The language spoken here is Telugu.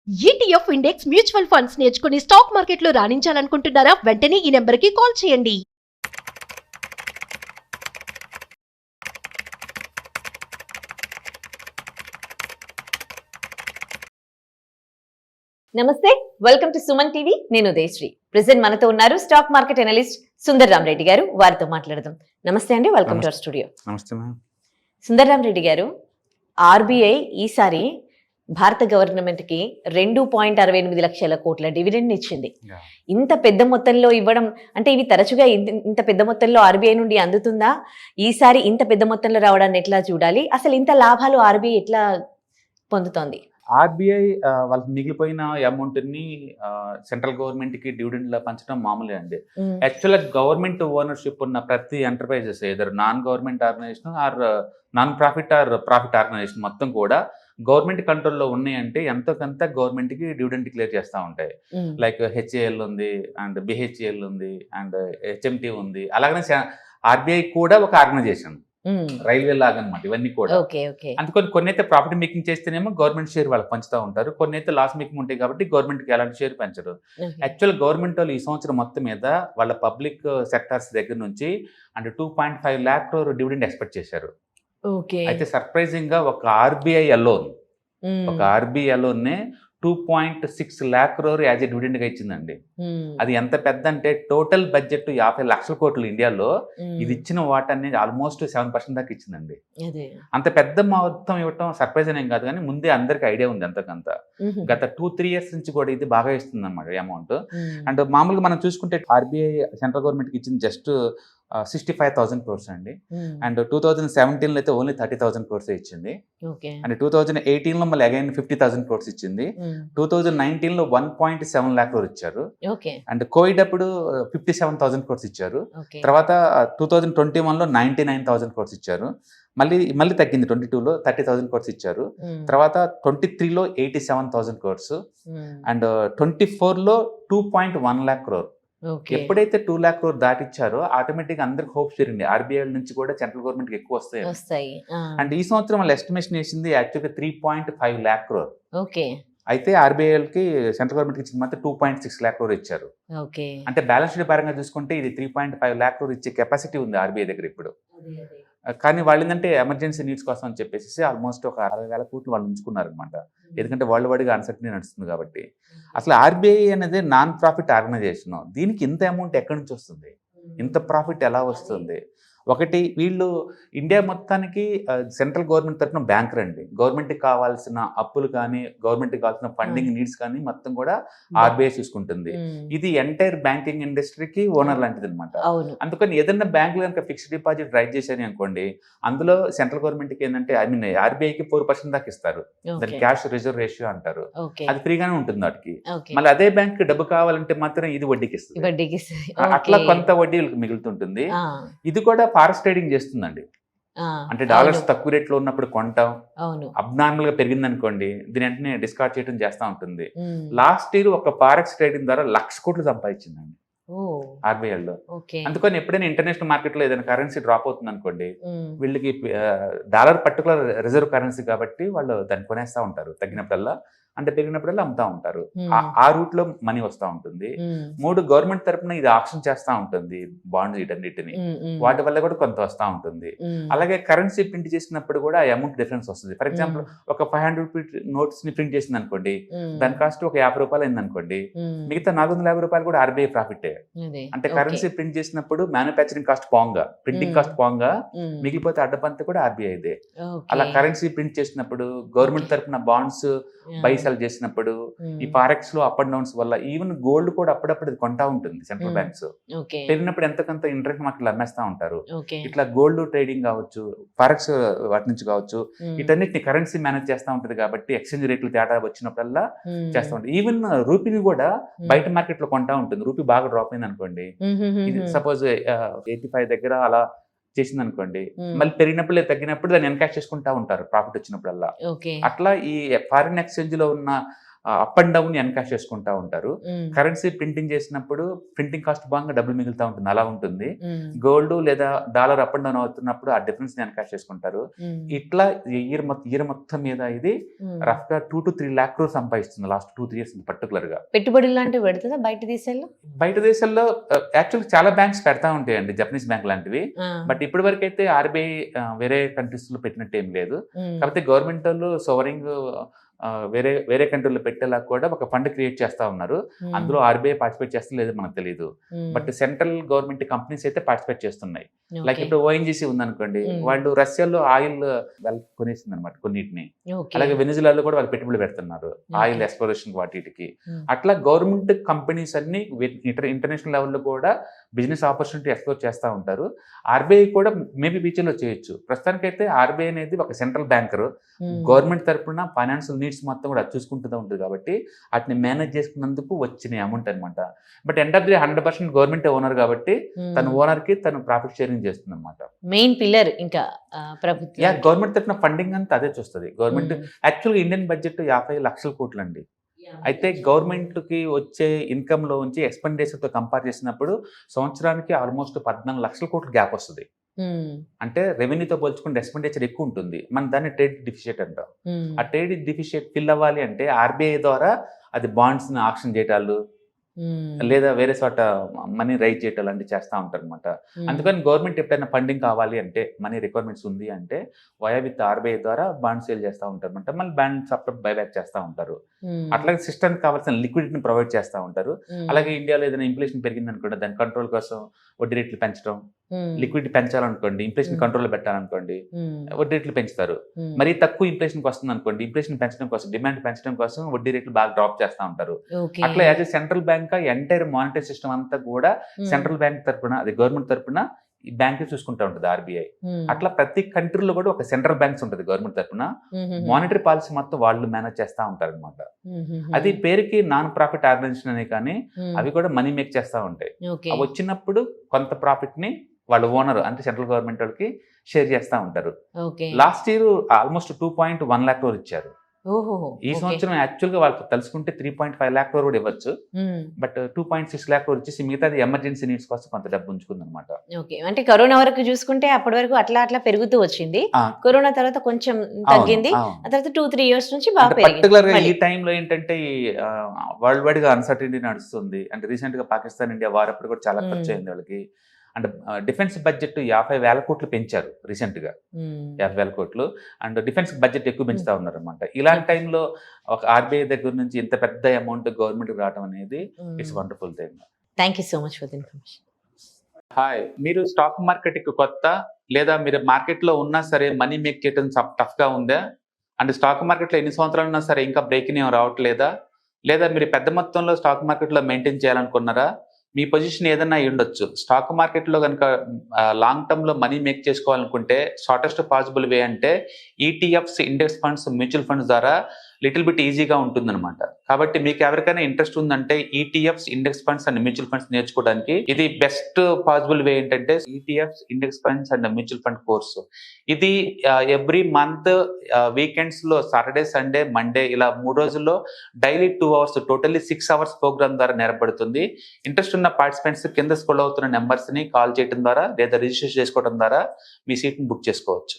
ఈటీఎఫ్ ఇండెక్స్ మ్యూచువల్ ఫండ్స్ నేర్చుకుని స్టాక్ మార్కెట్లో రాణించాలనుకుంటున్నారా? వెంటనే ఈ నెంబర్కి కాల్ చేయండి. నమస్తే, వెల్కమ్ టు సుమన్ టీవీ. నేను ఉదయశ్రీ. ప్రెసెంట్ మనతో ఉన్నారు stock market analyst Sundar Ram Reddy గారు. వారితో మాట్లాడదాం. నమస్తే అండి, వెల్కమ్ టు అవర్ స్టూడియో. నమస్తే మ్యామ్. సుందర్ రామ్ రెడ్డి గారు, ఆర్బీఐ ఈసారి భారత గవర్నమెంట్ కి 2.68 లక్షల కోట్ల డివిడెండ్ ఇచ్చింది. ఇంత పెద్ద మొత్తంలో ఇవ్వడం అంటే ఇవి తరచుగా ఇంత పెద్ద మొత్తంలో ఆర్బీఐ నుండి అందుతుందా? ఈసారి ఇంత పెద్ద మొత్తంలో రావడాన్ని ఎట్లా చూడాలి? అసలు ఇంత లాభాలు ఆర్బీఐ ఎట్లా పొందుతోంది? ఆర్బీఐ వాళ్ళకి మిగిలిపోయిన అమౌంట్ ని సెంట్రల్ గవర్నమెంట్ కి డివిడెండ్ లా పంచడం మామూలే అండి. యాక్చువల్ గా గవర్నమెంట్ ఓనర్షిప్ ఉన్న ప్రతి enterprises either non government organization or non profit or profit organization మొత్తం కూడా గవర్నమెంట్ కంట్రోల్లో ఉన్నాయంటే ఎంతో కొంత గవర్నమెంట్ కి డివిడెండ్ డిక్లేర్ చేస్తూ ఉంటాయి. లైక్ హెచ్ఏఎల్ ఉంది అండ్ బిహెచ్ఏఎల్ ఉంది అండ్ హెచ్ఎంటీ ఉంది. అలాగనే ఆర్బీఐ కూడా ఒక ఆర్గనైజేషన్, రైల్వే లాగా అనమాట ఇవన్నీ కూడా. అందుకని కొన్ని అయితే ప్రాఫిట్ మేకింగ్ చేస్తేనేమో గవర్నమెంట్ షేర్ వాళ్ళకి పంచుతూ ఉంటారు, కొన్ని అయితే లాస్ మేకింగ్ ఉంటాయి కాబట్టి గవర్నమెంట్ కి ఎలాంటి షేర్ పెంచరు. యాక్చువల్ గవర్నమెంట్ వాళ్ళు ఈ సంవత్సరం మొత్తం మీద వాళ్ళ పబ్లిక్ సెక్టార్స్ దగ్గర నుంచి అంటే 2.5 lakh crore డివిడెండ్ ఎక్స్పెక్ట్ చేశారు. అయితే సర్ప్రైజింగ్ గా ఒక RBI alone 2.6 lakh crore as a dividend గా ఇచ్చిందండి. అది ఎంత పెద్ద అంటే టోటల్ బడ్జెట్ 50 లక్షల కోట్లు ఇండియాలో, ఇది ఇచ్చిన వాటా అనేది ఆల్మోస్ట్ 7% దాకా ఇచ్చిందండి. అంత పెద్ద మొత్తం ఇవ్వటం సర్ప్రైజ్ అనేం కాదు, కానీ ముందే అందరికి ఐడియా ఉంది అంతకంత. గత 2-3 years నుంచి కూడా ఇది బాగా ఇస్తుంది అనమాట అమౌంట్. అండ్ మామూలుగా మనం చూసుకుంటే ఆర్బీఐ సెంట్రల్ గవర్నమెంట్ కి ఇచ్చింది జస్ట్ 65,000 crores అండి. అండ్ 2017 లో అయితే ఓన్లీ 30,000 crores ఇచ్చింది. అండ్ 2018 లో మళ్ళీ అగైన్ 50,000 crores ఇచ్చింది. 2019 లో 1.7 lakh crore ఇచ్చారు. అండ్ కోవిడ్ అప్పుడు 57,000 crores ఇచ్చారు. తర్వాత 2021 లో 99,000 crores ఇచ్చారు. మళ్ళీ తగ్గింది 22 లో 30,000 crores ఇచ్చారు. తర్వాత 23 లో 87,000 crores అండ్ 24 లో 2.1 lakh crore. ఎప్పుడైతే 2 lakh crore దాటిచ్చారో ఆటోమేటిక్ అందరికి హోప్స్ పెరిగింది, ఆర్బీఐ నుంచి కూడా సెంట్రల్ గవర్నమెంట్ ఎక్కువ వస్తాయి. అండ్ ఈ సంవత్సరం వాళ్ళు ఎస్టిమేషన్ చేసింది యాక్చువల్గా 3.5 lakh crore. అయితే ఆర్బీఐకి సెంట్రల్ గవర్నమెంట్ ఇచ్చింది మాత్రం 2.6 lakh crore ఇచ్చారు. అంటే బ్యాలెన్స్ షీట్ పరంగా చూసుకుంటే ఇది 3.5 lakh crore ఇచ్చే కెపాసిటీ ఉంది ఆర్బీఐ దగ్గర ఇప్పుడు. కానీ వాళ్ళు ఏంటంటే ఎమర్జెన్సీ నీడ్స్ కోసం అని చెప్పేసి ఆల్మోస్ట్ ఒక 60,000 కోట్లు వాళ్ళు ఉంచుకున్నారు అనమాట. ఎందుకంటే వరల్డ్ వైడ్గా అన్సర్టనీ నడుస్తుంది కాబట్టి. అసలు ఆర్బీఐ అనేది నాన్ ప్రాఫిట్ ఆర్గనైజేషన్, దీనికి ఇంత అమౌంట్ ఎక్కడి నుంచి వస్తుంది, ఇంత ప్రాఫిట్ ఎలా వస్తుంది? ఒకటి, వీళ్ళు ఇండియా మొత్తానికి సెంట్రల్ గవర్నమెంట్ తరఫున బ్యాంకర్ అండి. గవర్నమెంట్కి కావాల్సిన అప్పులు కానీ గవర్నమెంట్కి కావాల్సిన ఫండింగ్ నీడ్స్ కానీ మొత్తం కూడా ఆర్బీఐ చూసుకుంటుంది. ఇది ఎంటైర్ బ్యాంకింగ్ ఇండస్ట్రీకి ఓనర్ లాంటిది అనమాట. అందుకని ఏదైనా బ్యాంకులు కనుక ఫిక్స్డ్ డిపాజిట్ రైజ్ చేశారు అనుకోండి, అందులో సెంట్రల్ గవర్నమెంట్కి ఏంటంటే ఆర్బీఐకి 4% దాకా ఇస్తారు. దాన్ని క్యాష్ రిజర్వ్ రేషియో అంటారు. అది ఫ్రీగానే ఉంటుంది వాటికి. మళ్ళీ అదే బ్యాంక్ డబ్బు కావాలంటే మాత్రం ఇది వడ్డీకి ఇస్తుంది. అట్లా కొంత వడ్డీ మిగులుతుంటుంది. ఇది కూడా ఫారెక్స్ ట్రేడింగ్ చేస్తుందండి. అంటే డాలర్స్ తక్కువ రేట్లో ఉన్నప్పుడు కొంటాం, అబ్నార్మల్ గా పెరిగింది అనుకోండి దీని వెంటనే డిస్కార్డ్ చేయడం చేస్తూ ఉంటుంది. లాస్ట్ ఇయర్ ఒక ఫారెక్స్ ట్రేడింగ్ ద్వారా 1,00,000 కోట్లు సంపాదించిందండి ఆర్బీఐలో. అందుకని ఎప్పుడైనా ఇంటర్నేషనల్ మార్కెట్ లో ఏదైనా కరెన్సీ డ్రాప్ అవుతుంది అనుకోండి, వీళ్ళకి డాలర్ పర్టికులర్ రిజర్వ్ కరెన్సీ కాబట్టి వాళ్ళు దాన్ని కొనేస్తా ఉంటారు తగ్గినప్పుడల్లా, అంటే పెరిగినప్పుడల్లా అమ్ముతా ఉంటారు. ఆ రూట్ లో మనీ వస్తూ ఉంటుంది. 3, గవర్నమెంట్ తరఫున ఇది ఆప్షన్ చేస్తూ ఉంటుంది బాండ్స్ వీటన్నిటిని, వాటి వల్ల కూడా కొంత వస్తూ ఉంటుంది. అలాగే కరెన్సీ ప్రింట్ చేసినప్పుడు కూడా అమౌంట్ డిఫరెన్స్ వస్తుంది. ఫర్ ఎగ్జాంపుల్ ఒక 500 రూపీ నోట్స్ ని ప్రింట్ చేసింది అనుకోండి, దాని కాస్ట్ ఒక 50 రూపాయలు అయింది అనుకోండి, మిగతా 450 రూపాయలు కూడా ఆర్బీఐ ప్రాఫిటే. అంటే కరెన్సీ ప్రింట్ చేసినప్పుడు మ్యానుఫ్యాక్చరింగ్ కాస్ట్ పోంగా, ప్రింటింగ్ కాస్ట్ పోంగా, మిగిలిపోతే అడ్డపంత కూడా ఆర్బీఐదే. అలా కరెన్సీ ప్రింట్ చేసినప్పుడు గవర్నమెంట్ తరఫున బాండ్స్ బై సెల్ చేసినప్పుడు ఈ ఫారెక్స్ లో అప్ అండ్ డౌన్స్ వల్ల ఈవెన్ గోల్డ్ కూడా అప్పుడప్పుడు కొంటా ఉంటుంది సెంట్రల్ బ్యాంక్స్. పెరిగినప్పుడు ఎంతకంత ఇంటర్నెట్ మార్కెట్ అమ్మేస్తా ఉంటారు. ఇట్లా గోల్డ్ ట్రేడింగ్ కావచ్చు, ఫారెక్స్ వాటి నుంచి కావచ్చు, వీటన్నిటిని కరెన్సీ మేనేజ్ చేస్తూ ఉంటుంది కాబట్టి ఎక్స్చేంజ్ రేట్లు తేడా వచ్చినప్పుడల్లా చేస్తూ ఉంటుంది. ఈవెన్ రూపీని కూడా బయట మార్కెట్ లో కొంటా ఉంటుంది. రూపీ బాగా డ్రాప్ అయింది అనుకోండి, సపోజ్ 85 దగ్గర అలా చేసింది అనుకోండి, మళ్ళీ పెరిగినప్పుడు తగ్గినప్పుడు దాన్ని ఎన్కాష్ చేసుకుంటా ఉంటారు ప్రాఫిట్ వచ్చినప్పుడల్లా. అట్లా ఈ ఫారిన్ ఎక్స్చేంజ్ లో ఉన్న అప్ అండ్ డౌన్ ఎన్కాష్ చేసుకుంటా ఉంటారు. కరెన్సీ ప్రింటింగ్ చేసినప్పుడు ప్రింటింగ్ కాస్ట్ బాగా డబ్బులు మిగులుతూ ఉంటుంది, అలా ఉంటుంది. గోల్డ్ లేదా డాలర్ అప్ అండ్ డౌన్ అవుతున్నప్పుడు ఆ డిఫరెన్స్ ఎన్కాష్ చేసుకుంటారు. ఇట్లా ఇయర్ మొత్తం మీద ఇది రఫ్ గా 2 to 3 lakh crore సంపాదిస్తుంది లాస్ట్ 2-3 years పర్టికులర్ గా. పెట్టుబడులు లాంటివి పెడుతుందా బయట దేశాల్లో యాక్చువల్ చాలా బ్యాంక్స్ పెడతా ఉంటాయండి, జపనీస్ బ్యాంక్ లాంటివి. బట్ ఇప్పటి వరకు అయితే ఆర్బీఐ వేరే కంట్రీస్ లో పెట్టినట్టు ఏం లేదు. కాకపోతే గవర్నమెంట్ వాళ్ళు సోవరింగ్ వేరే కంట్రీలో పెట్టేలా కూడా ఒక ఫండ్ క్రియేట్ చేస్తా ఉన్నారు. అందులో ఆర్బీఐ పార్టిసిపేట్ చేస్తే లేదో మనకు తెలియదు. బట్ సెంట్రల్ గవర్నమెంట్ కంపెనీస్ అయితే పార్టిసిపేట్ చేస్తున్నాయి. లైక్ ఇప్పుడు ఓఎన్జీసీ ఉందనుకోండి, వాళ్ళు రష్యాలో ఆయిల్ కొనేసింది అనమాట కొన్నిటిని. అలాగే వెనిజులాలో కూడా వాళ్ళు పెట్టుబడులు పెడుతున్నారు ఆయిల్ ఎక్స్ప్లోరేషన్ వాటికి. అట్లా గవర్నమెంట్ కంపెనీస్ అన్ని ఇంటర్నేషనల్ లెవెల్లో కూడా బిజినెస్ ఆపర్చునిటీ ఎక్స్ప్లోర్ చేస్తూ ఉంటారు. ఆర్బీఐ కూడా మేబీ ఫ్యూచర్లో చేయొచ్చు. ప్రస్తుతానికైతే ఆర్బీఐ అనేది ఒక సెంట్రల్ బ్యాంకర్, గవర్నమెంట్ తరఫున ఫైనాన్షియల్ నీడ్స్ మొత్తం కూడా చూసుకుంటూ ఉంటుంది కాబట్టి వాటిని మేనేజ్ చేసుకున్నందుకు వచ్చిన అమౌంట్ అనమాట. But end of the 100% government owner కాబట్టి తన ఓనర్ కి తను ప్రాఫిట్ షేరింగ్ చేస్తుంది అనమాట. మెయిన్ పిల్లర్ ఇంకా ప్రభుత్వం గవర్నమెంట్ తరఫున ఫండింగ్ అంతా అదే చూస్తుంది. గవర్నమెంట్ యాక్చువల్గా ఇండియన్ బడ్జెట్ 50 లక్షల కోట్లు అండి. అయితే గవర్నమెంట్ కి వచ్చే ఇన్కమ్ లో నుంచి ఎక్స్పెండిచర్ తో కంపేర్ చేసినప్పుడు సంవత్సరానికి ఆల్మోస్ట్ 14 లక్షల కోట్ల గ్యాప్ వస్తుంది. అంటే రెవెన్యూతో పోల్చుకుంటే ఎక్స్పెండిచర్ ఎక్కువ ఉంటుంది. మనం దాన్ని ట్రేడ్ డిఫిషియట్ అంటాం. ఆ ట్రేడ్ డిఫిషియట్ ఫిల్ అవ్వాలి అంటే ఆర్బీఐ ద్వారా అది బాండ్స్ ని ఆక్షన్ చేయటాలు లేదా వేరే చోట మనీ రైజ్ చేయటం లాంటివి చేస్తూ ఉంటారు అనమాట. అందుకని గవర్నమెంట్ ఎప్పుడైనా ఫండింగ్ కావాలి అంటే, మనీ రిక్వైర్మెంట్స్ ఉంది అంటే వయా విత్ ఆర్బీఐ ద్వారా బాండ్ సేల్ చేస్తూ ఉంటారు అనమాట. మళ్ళీ బాండ్ సపరేట్ బైబ్యాక్ చేస్తూ ఉంటారు. అట్లాగే సిస్టమ్ కావాల్సిన లిక్విడిటీని ప్రొవైడ్ చేస్తూ ఉంటారు. అలాగే ఇండియాలో ఏదైనా ఇన్ఫ్లేషన్ పెరిగింది అనుకోండి, దాని కంట్రోల్ కోసం వడ్డీ రేట్లు పెంచడం, లిక్విడిటీ పెంచాలనుకోండి, ఇన్ఫ్లేషన్ కంట్రోల్ పెట్టాలనుకోండి వడ్డీ రేట్లు పెంచుతారు. మరీ తక్కువ ఇన్ఫ్లేషన్ వస్తుంది అనుకోండి, ఇన్ఫ్లేషన్ పెంచడం కోసం, డిమాండ్ పెంచడం కోసం వడ్డీ రేట్లు బాగా డ్రాప్ చేస్తూ ఉంటారు. అట్లా as a central bank entire monetary system అంతా కూడా సెంట్రల్ బ్యాంక్ తరపున, అది గవర్నమెంట్ తరపున ఈ బ్యాంక్ చూసుకుంటా ఉంటుంది ఆర్బీఐ. అట్లా ప్రతి కంట్రీలో కూడా ఒక సెంట్రల్ బ్యాంక్స్ ఉంటుంది గవర్నమెంట్ తరపున. మానిటరీ పాలసీ మొత్తం వాళ్ళు మేనేజ్ చేస్తా ఉంటారు అనమాట. అది పేరుకి నాన్ ప్రాఫిట్ ఆర్గనైజేషన్ అనే కానీ అవి కూడా మనీ మేక్ చేస్తా ఉంటాయి. అవి వచ్చినప్పుడు కొంత ప్రాఫిట్ ని వాళ్ళ ఓనర్ అంటే సెంట్రల్ గవర్నమెంట్ వాళ్ళకి షేర్ చేస్తా ఉంటారు. Last year almost 2.1 lakh crore ఇచ్చారు. ఈ సంవత్సరం యాక్చువల్ గా వాళ్ళకి తెలుసుకుంటే 3.5 lakh crore కూడా ఇవ్వచ్చు. బట్ 2.6 lakh crore వచ్చేసి మిగతాది ఎమర్జెన్సీ నీడ్స్ కోసం కొంత డబ్బు ఉంచుకుంది అనమాట. అంటే కరోనా వరకు చూసుకుంటే అప్పటి వరకు అట్లా పెరుగుతూ వచ్చింది. కరోనా తర్వాత కొంచెం తగ్గింది. ఆ తర్వాత 2-3 years నుంచి బాగా పర్టికులర్ గా ఈ టైంలో ఏంటంటే వరల్డ్ వైడ్ గా అన్సర్టనిటీ నడుస్తుంది. అంటే రీసెంట్ గా పాకిస్తాన్ ఇండియా వార్ అప్పుడు కూడా చాలా ఖర్చు అయింది వాళ్ళకి. అండ్ డిఫెన్స్ బడ్జెట్ 50,000 కోట్లు పెంచారు రీసెంట్ గా, 50,000 కోట్లు. అండ్ డిఫెన్స్ బడ్జెట్ ఎక్కువ పెంచుతా ఉన్నారు అనమాట. ఇలాంటి టైంలో ఒక ఆర్బీఐ దగ్గర నుంచి ఇంత పెద్ద అమౌంట్ గవర్నమెంట్ రావడం అనేది it's wonderful thing. Thank you so much for the information. Hi, మీరు స్టాక్ మార్కెట్ కి కొత్త లేదా మీరు మార్కెట్ లో ఉన్నా సరే మనీ మేక్ చేయడం టఫ్ గా ఉందా? అంటే స్టాక్ మార్కెట్ లో ఎన్ని సంవత్సరాలు ఉన్నా సరే ఇంకా బ్రేక్ ఏం రావట్లేదా? లేదా మీరు పెద్ద మొత్తంలో స్టాక్ మార్కెట్ లో మెయింటైన్ చేయాలనుకున్నారా? మీ పొజిషన్ ఏదన్నా అయి ఉండొచ్చు. స్టాక్ మార్కెట్లో కనుక లాంగ్ టర్మ్ లో మనీ మేక్ చేసుకోవాలనుకుంటే షార్టెస్ట్ పాసిబుల్ వే అంటే ETFs, index funds, mutual funds ద్వారా లిటిల్ బిట్ ఈజీగా ఉంటుందన్నమాట. కాబట్టి మీకు ఎవరికైనా ఇంట్రెస్ట్ ఉందంటే ETFs, index funds and mutual funds నేర్చుకోవడానికి ఇది బెస్ట్ పాసిబుల్ వే ఏంటంటే ETFs, index funds and mutual fund course. ఇది ఎవ్రీ మంత్ వీకెండ్స్ లో సాటర్డే, సండే, మండే ఇలా 3 రోజుల్లో daily 2 hours totally 6 hours program ద్వారా నేర్పడుతుంది. ఇంట్రెస్ట్ ఉన్న పార్టిసిపెంట్స్ కింద స్క్రోల్ అవుతున్న నెంబర్స్ ని కాల్ చేయడం ద్వారా లేదా రిజిస్టర్ చేసుకోవడం ద్వారా మీ సీట్ ని బుక్ చేసుకోవచ్చు.